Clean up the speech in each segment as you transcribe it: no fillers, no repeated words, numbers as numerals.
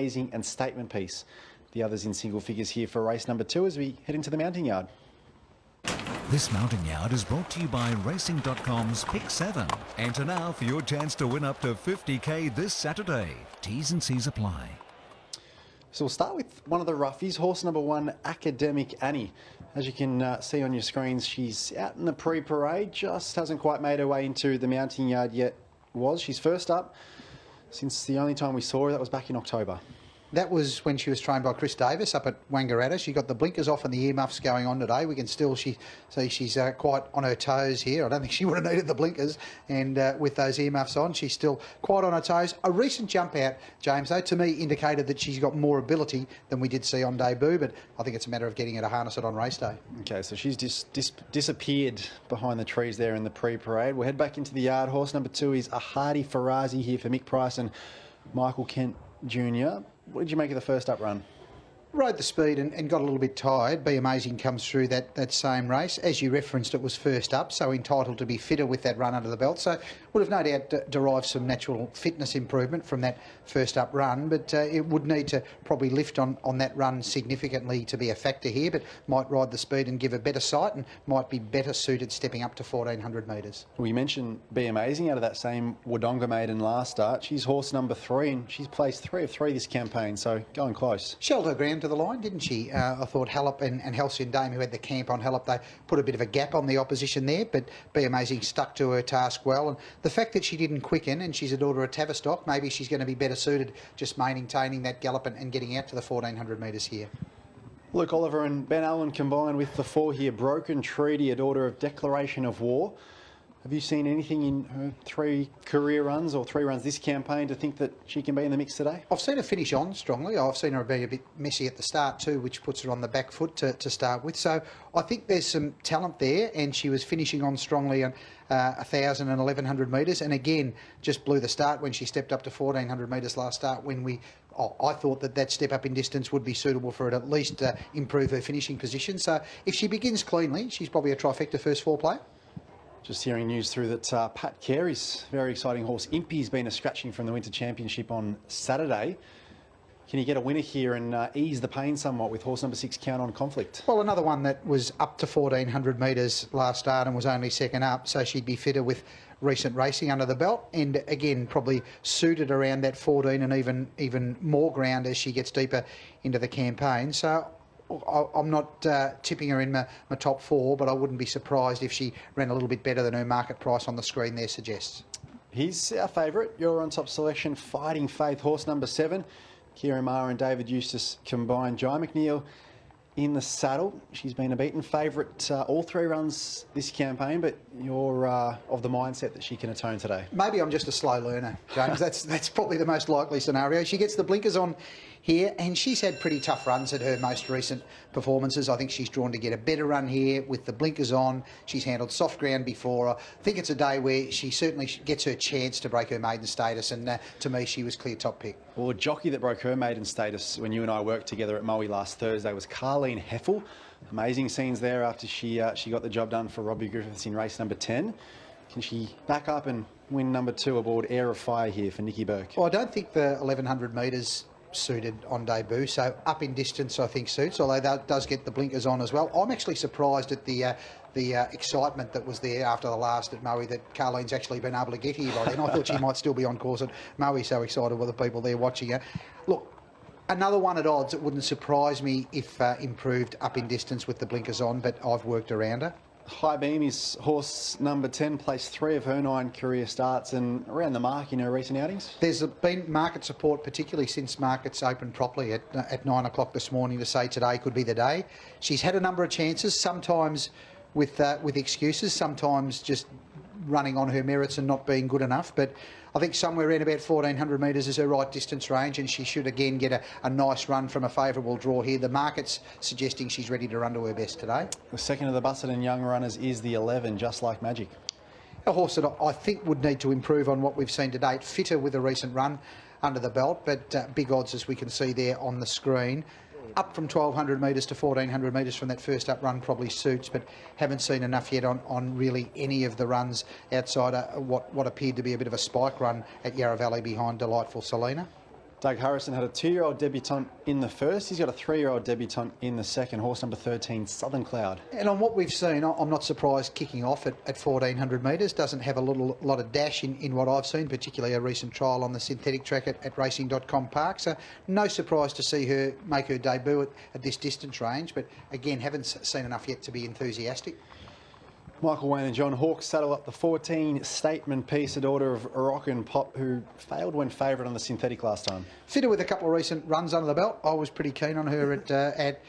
Amazing and Statement Piece. The others in single figures here for race number 2 as we head into the mounting yard. This mounting yard is brought to you by Racing.com's Pick 7. Enter now for your chance to win up to 50k this Saturday. T's and C's apply. So we'll start with one of the roughies, horse number 1, Academic Annie. As you can see on your screens, she's out in the pre-parade, just hasn't quite made her way into the mounting yard yet. She's first up since the only time we saw her, that was back in October. That was when she was trained by Chris Davis up at Wangaratta. She got the blinkers off and the earmuffs going on today. We can still see she's quite on her toes here. I don't think she would have needed the blinkers. And with those earmuffs on, she's still quite on her toes. A recent jump out, James, though, to me indicated that she's got more ability than we did see on debut. But I think it's a matter of getting her to harness it on race day. OK, so she's disappeared behind the trees there in the pre-parade. We'll head back into the yard. Horse number 2 is a Hardy Farazi here for Mick Price and Michael Kent Jr. What did you make of the first up run? Rode the speed and got a little bit tired. Be Amazing comes through that same race. As you referenced, it was first up, so entitled to be fitter with that run under the belt. So would have no doubt derived some natural fitness improvement from that first up run, but it would need to probably lift on that run significantly to be a factor here, but might ride the speed and give a better sight and might be better suited stepping up to 1400 metres. We mentioned Be Amazing out of that same Wodonga Maiden last start. She's horse number 3 and she's placed 3 of 3 this campaign, so going close. Shelled her ground to the line, didn't she? I thought Hallop and Halcyon Dame, who had the camp on Hallop, they put a bit of a gap on the opposition there, but Be Amazing stuck to her task well. And the fact that she didn't quicken, and she's a daughter of Tavistock, maybe she's going to be better suited just maintaining that gallop and getting out to the 1400 metres here. Luke Oliver and Ben Allen combined with the 4 here. Broken Treaty, a daughter of Declaration of War. Have you seen anything in her 3 career runs or 3 runs this campaign to think that she can be in the mix today? I've seen her finish on strongly. I've seen her be a bit messy at the start too, which puts her on the back foot to start with. So I think there's some talent there, and she was finishing on strongly on 1,000 and 1,100 metres, and again just blew the start when she stepped up to 1,400 metres last start when I thought that step up in distance would be suitable for her to at least improve her finishing position. So if she begins cleanly, she's probably a trifecta first 4 player. Just hearing news through that Pat Carey's very exciting horse Impy's been a scratching from the Winter Championship on Saturday. Can you get a winner here and ease the pain somewhat with horse number 6, Count on Conflict? Well, another one that was up to 1,400 metres last start and was only second up, so she'd be fitter with recent racing under the belt, and again probably suited around that 14 and even more ground as she gets deeper into the campaign. So I'm not tipping her in my top 4, but I wouldn't be surprised if she ran a little bit better than her market price on the screen there suggests. He's our favourite. Your on top selection, Fighting Faith, horse number 7. Kieran Maher and David Eustace combined. Jai McNeil in the saddle. She's been a beaten favourite all 3 runs this campaign, but you're of the mindset that she can atone today. Maybe I'm just a slow learner, James. That's probably the most likely scenario. She gets the blinkers on here, and she's had pretty tough runs at her most recent performances. I think she's drawn to get a better run here with the blinkers on. She's handled soft ground before. I think it's a day where she certainly gets her chance to break her maiden status, and to me she was clear top pick. Well, a jockey that broke her maiden status when you and I worked together at Moe last Thursday was Carleen Heffel. Amazing scenes there after she got the job done for Robbie Griffiths in race number 10. Can she back up and win number 2 aboard Air of Fire here for Nikki Burke? Well, I don't think the 1,100 metres suited on debut, so up in distance I think suits, although that does get the blinkers on as well. I'm actually surprised at the excitement that was there after the last at Moe that Carleen's actually been able to get here by then. I thought she might still be on course at Moe, so excited with the people there watching her. Look, another one at odds. It wouldn't surprise me if improved up in distance with the blinkers on, but I've worked around her. High Beam is horse number 10, placed 3 of her 9 career starts and around the mark in her recent outings. There's been market support, particularly since markets opened properly at 9 o'clock this morning, to say today could be the day. She's had a number of chances, sometimes with excuses, sometimes just running on her merits and not being good enough, but I think somewhere around about 1,400 metres is her right distance range, and she should again get a nice run from a favourable draw here. The market's suggesting she's ready to run to her best today. The second of the Busselton young runners is the 11, Just Like Magic. A horse that I think would need to improve on what we've seen to date, fitter with a recent run under the belt, but big odds as we can see there on the screen. Up from 1,200 metres to 1,400 metres from that first up run probably suits, but haven't seen enough yet on really any of the runs outside what appeared to be a bit of a spike run at Yarra Valley behind Delightful Selena. Doug Harrison had a 2-year-old debutant in the first. He's got a 3-year-old debutant in the second. Horse number 13, Southern Cloud. And on what we've seen, I'm not surprised kicking off at 1,400 metres. Doesn't have a lot of dash in what I've seen, particularly a recent trial on the synthetic track at racing.com Park. So no surprise to see her make her debut at this distance range. But again, haven't seen enough yet to be enthusiastic. Michael Wayne and John Hawkes saddle up the 14 Statement Piece, a daughter of Rock and Pop, who failed when favourite on the synthetic last time. Fitter with a couple of recent runs under the belt. I was pretty keen on her at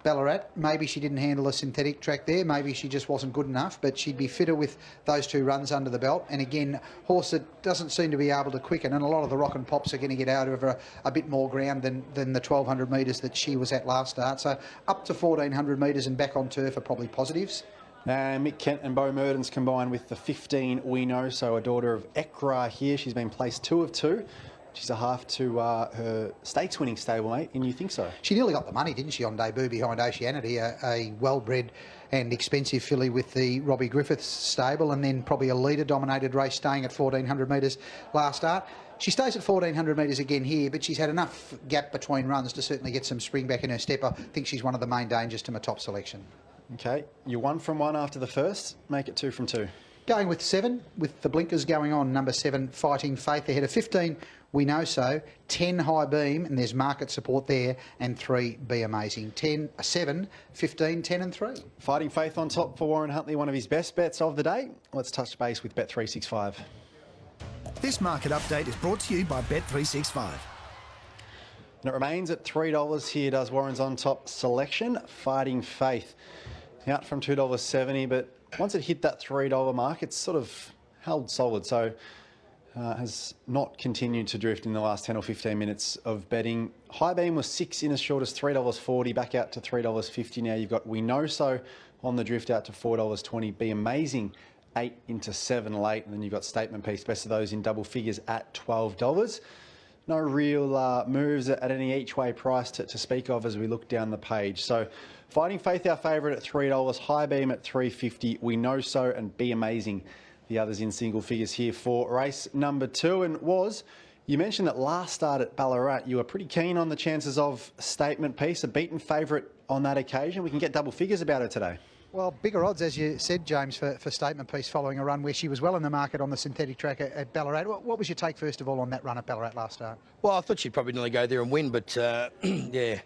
Ballarat. Maybe she didn't handle a synthetic track there. Maybe she just wasn't good enough, but she'd be fitter with those 2 runs under the belt. And again, horse that doesn't seem to be able to quicken, and a lot of the Rock and Pops are going to get out of her a bit more ground than the 1,200 metres that she was at last start. So up to 1,400 metres and back on turf are probably positives. Mick Kent and Bo Mertens combined with the 15 We Know So, a daughter of Ekra here. She's been placed 2 of 2. She's a half to her stakes-winning stablemate, and You Think So. She nearly got the money, didn't she, on debut behind Oceanity, a well-bred and expensive filly with the Robbie Griffiths stable, and then probably a leader-dominated race staying at 1,400 metres last start. She stays at 1,400 metres again here, but she's had enough gap between runs to certainly get some spring back in her step. I think she's one of the main dangers to my top selection. Okay, you're 1 from 1 after the first. Make it 2 from 2. Going with 7, with the blinkers going on. Number 7, Fighting Faith, ahead of 15, We Know So, 10, High Beam, and there's market support there, and 3, Be Amazing. 7, 15, 10 and 3. Fighting Faith on top for Warren Huntley, one of his best bets of the day. Let's touch base with Bet365. This market update is brought to you by Bet365. And it remains at $3 here, does Warren's on top selection, Fighting Faith. Out from $2.70, but once it hit that $3 mark, it's sort of held solid. So has not continued to drift in the last 10 or 15 minutes of betting. High Beam was 6 in as short as $3.40, back out to $3.50 now. You've got We Know So on the drift out to $4.20. Be Amazing, 8 into 7 late. And then you've got Statement Piece, best of those in double figures at $12. No real moves at any each way price to speak of as we look down the page. So Fighting Faith, our favourite at $3, High Beam at $3.50, We Know So, and Be Amazing, the others in single figures here for race number 2. And you mentioned that last start at Ballarat, you were pretty keen on the chances of Statement Piece, a beaten favourite on that occasion. We can get double figures about it today. Well, bigger odds, as you said, James, for Statement Piece following a run where she was well in the market on the synthetic track at Ballarat. What was your take, first of all, on that run at Ballarat last start? Well, I thought she'd probably nearly go there and win, but yeah,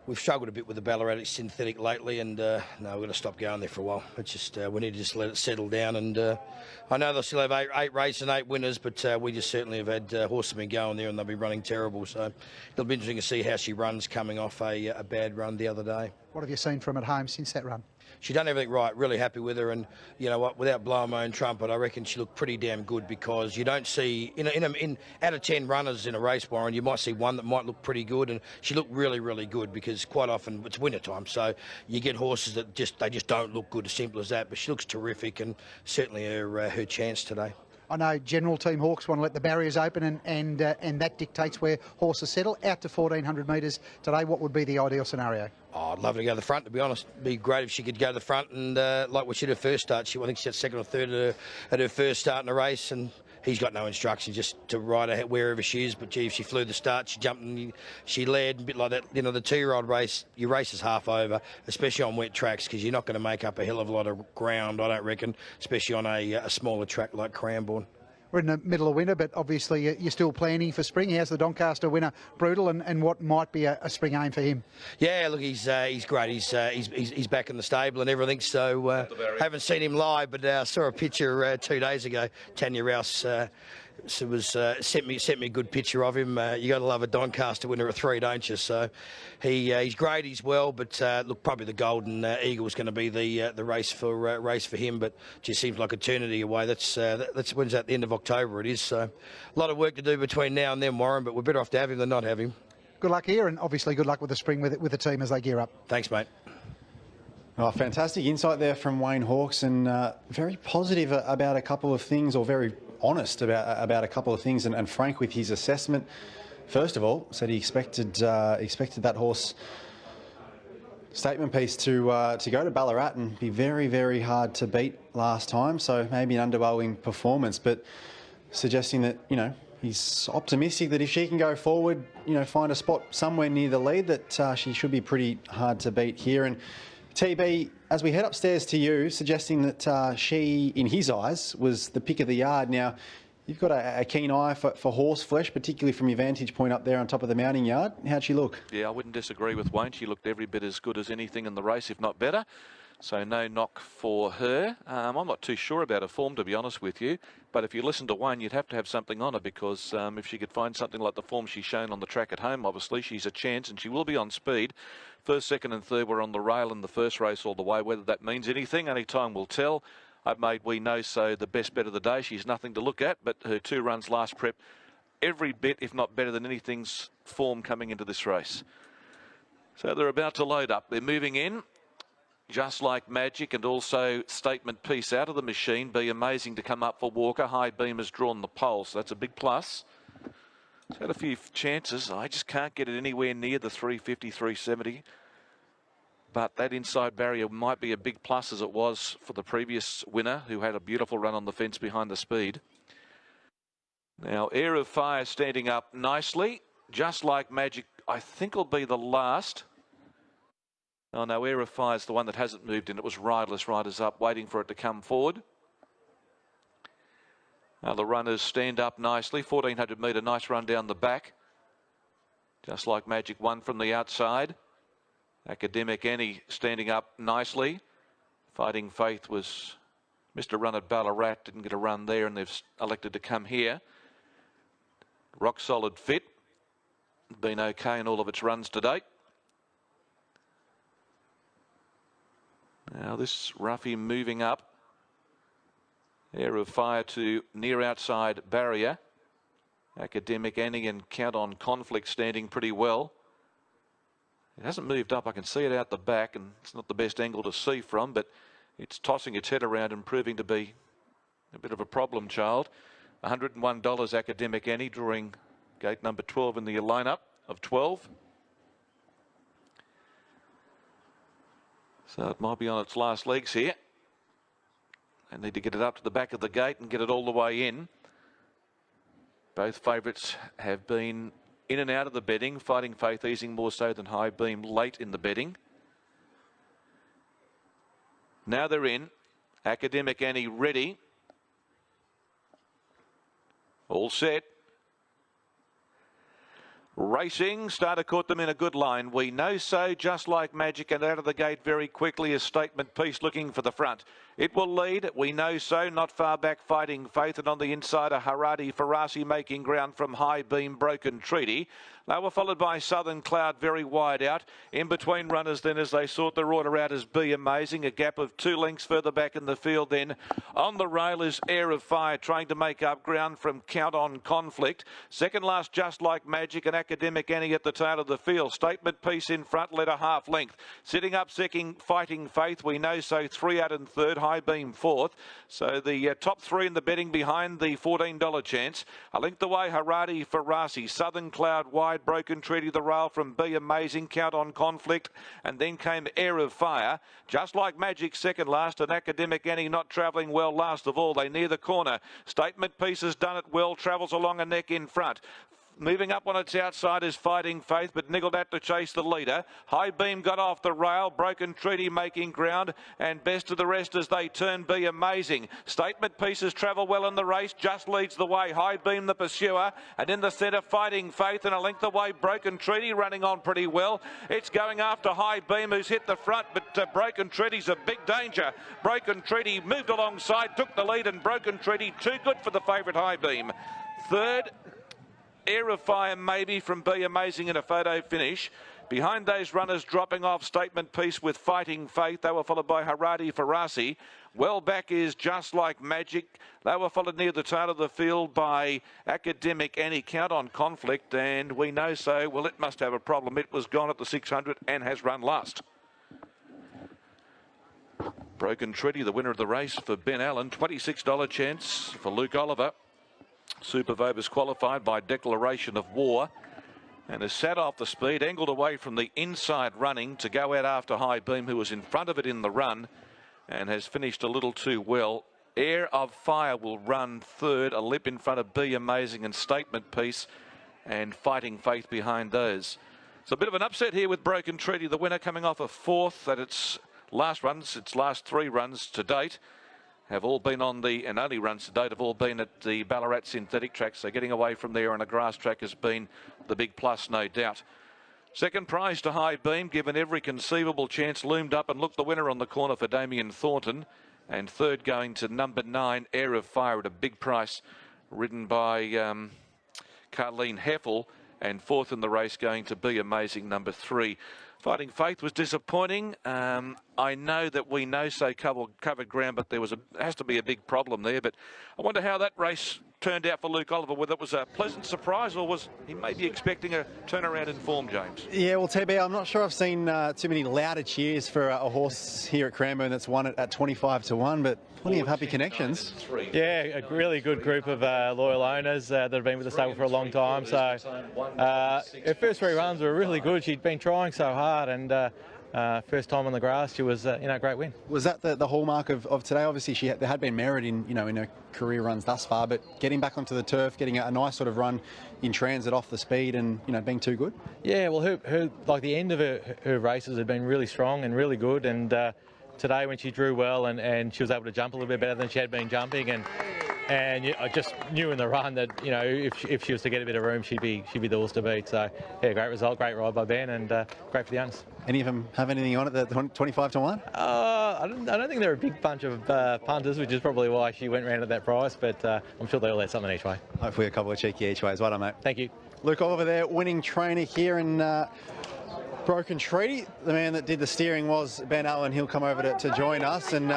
we've struggled a bit with the Ballarat synthetic lately, and no, we're going to stop going there for a while. It's just we need to just let it settle down, and I know they'll still have eight races and 8 winners, but we just certainly have had horses been going there and they'll be running terrible. So it'll be interesting to see how she runs coming off a bad run the other day. What have you seen from at home since that run? She's done everything right, really happy with her, and you know what, without blowing my own trumpet, I reckon she looked pretty damn good, because you don't see, out of 10 runners in a race, Warren, you might see one that might look pretty good, and she looked really, really good, because quite often it's winter time, so you get horses that just don't look good, as simple as that, but she looks terrific, and certainly her chance today. I know General Team Hawks want to let the barriers open, and that dictates where horses settle. Out to 1,400 metres today, what would be the ideal scenario? Oh, I'd love her to go to the front, to be honest. It'd be great if she could go to the front, and like what she did her first start. I think she had second or third at her first start in the race, and he's got no instructions, just to ride her wherever she is. But gee, if she flew the start, she jumped and she led, a bit like that. You know, the 2-year-old race, your race is half over, especially on wet tracks, because you're not going to make up a hell of a lot of ground, I don't reckon, especially on a smaller track like Cranbourne. We're in the middle of winter, but obviously you're still planning for spring. How's the Doncaster winner, Brutal, and what might be a spring aim for him? Yeah, look, he's great. He's back in the stable and everything. So haven't seen him live, but I saw a picture 2 days ago. Tanya Rouse sent me a good picture of him. You got to love a Doncaster winner at 3, don't you? So he's great. He's well, but look, probably the Golden Eagle is going to be the race for him. But it just seems like eternity away. That's when's that? The end of October it is. So a lot of work to do between now and then, Warren. But we're better off to have him than not have him. Good luck here, and obviously good luck with the spring with the team as they gear up. Thanks, mate. Oh, fantastic insight there from Wayne Hawkes, and very positive about a couple of things, or very honest about a couple of things, and frank with his assessment. First of all, said he expected that horse Statement Piece to go to Ballarat and be very, very hard to beat last time. So maybe an underwhelming performance, but suggesting that, you know, he's optimistic that if she can go forward, find a spot somewhere near the lead, that she should be pretty hard to beat here. And TB, as we head upstairs to you, suggesting that she, in his eyes, was the pick of the yard. Now, you've got a keen eye for horse flesh, particularly from your vantage point up there on top of the mounting yard. How'd she look? Yeah, I wouldn't disagree with Wayne. She looked every bit as good as anything in the race, if not better. So no knock for her. I'm not too sure about her form, to be honest with you. But if you listen to Wayne, you'd have to have something on her, because if she could find something like the form she's shown on the track at home, obviously she's a chance, and she will be on speed. First, second and third were on the rail in the first race all the way. Whether that means anything, only time will tell. I've made We Know So the best bet of the day. She's nothing to look at, but her 2 runs last prep, every bit, if not better than anything's form coming into this race. So they're about to load up. They're moving in. Just Like Magic and also Statement Piece out of the machine. Be Amazing to come up for Walker. High Beam has drawn the pole, so that's a big plus. It's had a few chances. I just can't get it anywhere near the 350, 370. But that inside barrier might be a big plus, as it was for the previous winner, who had a beautiful run on the fence behind the speed. Now, Air of Fire standing up nicely. Just Like Magic, I think, will be the last. Oh no, Air of Fire is the one that hasn't moved in. It was riderless, riders up, waiting for it to come forward. Now the runners stand up nicely. 1400 metre, nice run down the back. Just Like Magic, one from the outside. Academic Annie standing up nicely. Fighting Faith was Mr. Run at Ballarat, didn't get a run there, and they've elected to come here. Rock Solid Fit, been okay in all of its runs to date. Now this roughie moving up. Air of Fire to near outside barrier. Academic Annie and Count on Conflict standing pretty well. It hasn't moved up. I can see it out the back, and it's not the best angle to see from, but it's tossing its head around and proving to be a bit of a problem child. $101 Academic Annie, drawing gate number 12 in the lineup of 12. So it might be on its last legs here. They need to get it up to the back of the gate and get it all the way in. Both favourites have been in and out of the betting. Fighting Faith easing more so than High Beam late in the betting. Now they're in. Academic Annie ready. All set. Racing, starter caught them in a good line. We Know So, Just Like Magic, and out of the gate very quickly is Statement Piece looking for the front. It will lead. We Know So, not far back, Fighting Faith, and on the inside a Haradi Farasi making ground from High Beam, Broken Treaty. They were followed by Southern Cloud very wide out. In between runners then, as they sort their order out, is Be Amazing. A gap of 2 lengths further back in the field then. On the rail is Air of Fire trying to make up ground from Count on Conflict. Second last, Just Like Magic, and Academic Annie at the tail of the field. Statement Piece in front, led a half length. Sitting up second, Fighting Faith. We Know So, 3 out and third. High Beam fourth. So the top 3 in the betting behind the $14 chance. A length away, Haradi Farasi. Southern Cloud wide. Broken Treaty, the rail from Be Amazing, Count on Conflict, and then came Air of Fire. Just Like Magic second last, and Academic Annie not travelling well last of all. They near the corner. Statement Piece has done it well, travels along a neck in front. Moving up on its outside is Fighting Faith, but niggled out to chase the leader. High Beam got off the rail. Broken Treaty making ground, and best of the rest as they turn Be Amazing. Statement Pieces travel well in the race. Just leads the way. High Beam the pursuer, and in the centre Fighting Faith, and a length away Broken Treaty running on pretty well. It's going after High Beam, who's hit the front, but Broken Treaty's a big danger. Broken Treaty moved alongside, took the lead, and Broken Treaty too good for the favourite High Beam. Third, Air of Fire maybe from Be Amazing in a photo finish. Behind those runners dropping off, Statement Piece with Fighting Faith. They were followed by Haradi Farasi. Well back is Just Like Magic. They were followed near the tail of the field by Academic Annie, Count on Conflict, and We Know So. Well, it must have a problem. It was gone at the 600 and has run last. Broken Treaty, the winner of the race for Ben Allen. $26 chance for Luke Oliver. Supervovers qualified by declaration of war and has sat off the speed, angled away from the inside running to go out after High Beam, who was in front of it in the run and has finished a little too well. Air of Fire will run third, a lip in front of Be Amazing and Statement Piece, and Fighting Faith behind those. It's a bit of an upset here with Broken Treaty, the winner coming off a fourth at its last runs. Its last 3 runs to date have all been on the, and only runs to date have all been at the Ballarat synthetic track. So getting away from there on a grass track has been the big plus, no doubt. Second prize to High Beam, given every conceivable chance, loomed up and looked the winner on the corner for Damien Thornton. And third going to number 9, Air of Fire, at a big price, ridden by Carleen Heffel. And fourth in the race going to Be Amazing, number 3. Fighting Faith was disappointing. I know that We Know So covered ground, but there has to be a big problem there. But I wonder how that race turned out for Luke Oliver, whether it was a pleasant surprise or was he maybe expecting a turnaround in form, James? Yeah, well, TB, I'm not sure I've seen too many louder cheers for a horse here at Cranbourne that's won it at 25 to 1, but plenty of happy connections. Yeah, a really good group of loyal owners that have been with the stable for a long time. So her first 3 runs were really good. She'd been trying so hard, and first time on the grass, she was, a great win. Was that the hallmark of today? Obviously, there had been merit in her career runs thus far, but getting back onto the turf, getting a nice sort of run in transit off the speed, and being too good. Yeah, well, her like the end of her races had been really strong and really good, and today when she drew well and she was able to jump a little bit better than she had been jumping, and I just knew in the run that if she was to get a bit of room, she'd be the horse to beat. So yeah, great result, great ride by Ben, and great for the owners. Any of them have anything on it at 25 to 1? I don't think they're a big bunch of punters, which is probably why she went round at that price. But I'm sure they all had something each way. Hopefully a couple of cheeky each ways. Well done, mate. Thank you. Luke Oliver there, winning trainer here in Broken Treaty. The man that did the steering was Ben Allen. He'll come over to join us, and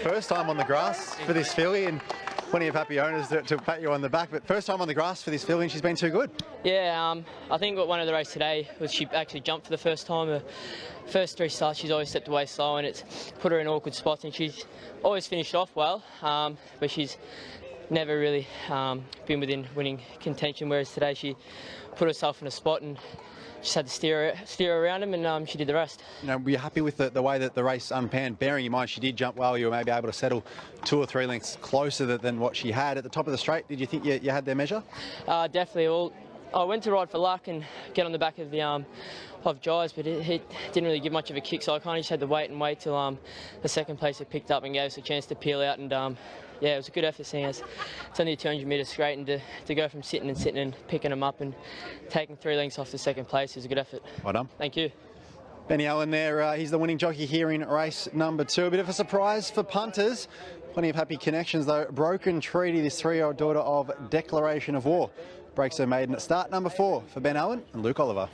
first time on the grass for this filly, and plenty of happy owners to pat you on the back, but first time on the grass for this filly, and she's been too good. Yeah, I think what one of the race today was she actually jumped for the first time. Her first 3 starts, she's always stepped away slow, and it's put her in awkward spots, and she's always finished off well, but she's never really been within winning contention, whereas today she put herself in a spot and just had to steer around him, and she did the rest. Were you happy with the way that the race unpanned, bearing in mind she did jump well? You were maybe able to settle 2 or 3 lengths closer than what she had at the top of the straight. Did you think you had their measure? Definitely. Well, I went to ride for luck and get on the back of the of Jais, but it didn't really give much of a kick, so I kind of just had to wait till the second place had picked up and gave us a chance to peel out, and yeah, it was a good effort, seeing as it's only a 200 metre straight, and to go from sitting and picking them up and taking 3 lengths off the second place is a good effort. Well done. Thank you. Benny Allen there, he's the winning jockey here in race number 2. A bit of a surprise for punters. Plenty of happy connections though. Broken Treaty, this 3-year-old daughter of Declaration of War, breaks her maiden at start number 4 for Ben Allen and Luke Oliver.